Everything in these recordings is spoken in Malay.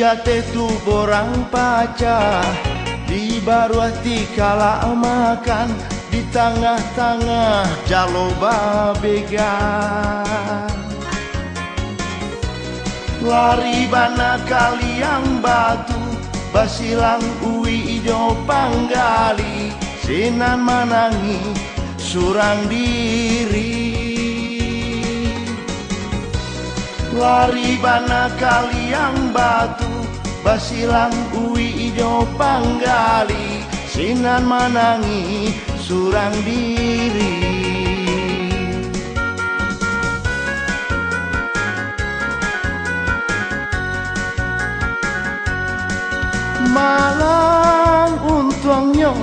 Dia tetu borang paca di baru hati kala makan di tengah-tengah jaloba bega. Lari bana kaliang batu basilang ui ijo panggali sinan manangi surang diri. Lari bana kaliang batu basilang ui ijo panggali sinan manangi surang diri. Malang untungnya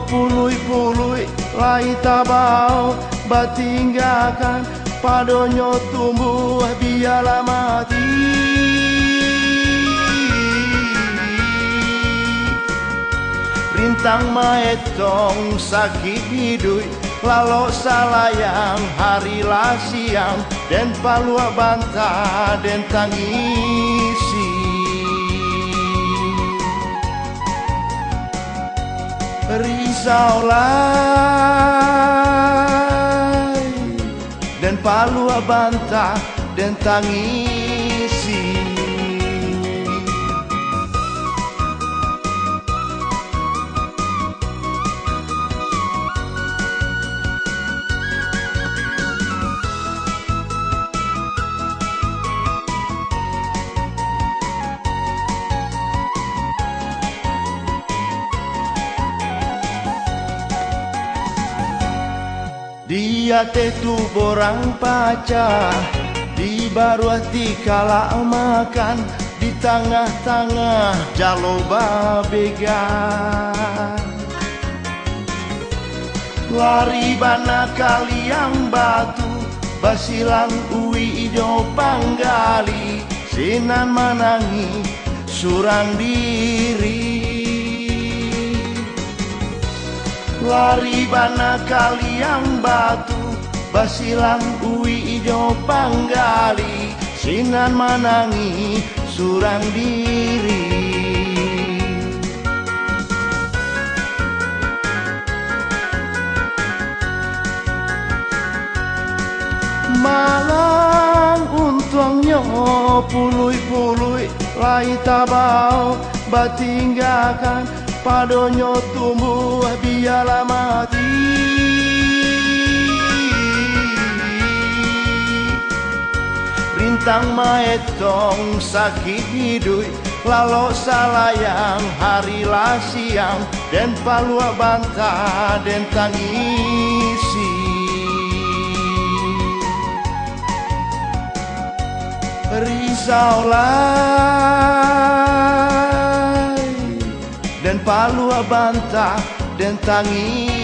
pului-pului lai tabau batinggakan padonyo tumbuh biala mati. Rintang maetong sakit hidup lalu salayang hari lah siang dan palua bantah dan tangisi. Risaulah dan palua bantah dan tangisi. Dia tetu borang paca di baru hati kala makan di tengah-tengah jaloba bega. Lari bana kaliang batu basilang ui ijo panggali sinan manangi surang diri. Lari bana kaliang batu basilang ui ijo panggali sinan manangi surang diri. Malang untungnya pului-pului lai tabau batinggakan padonyo tumbuh biala mati. Rintang maetong sakit hidup lalu salayang hari lah siang dan palua bantah dan tangisi. Risaulah dan palua bantah dan tangisi.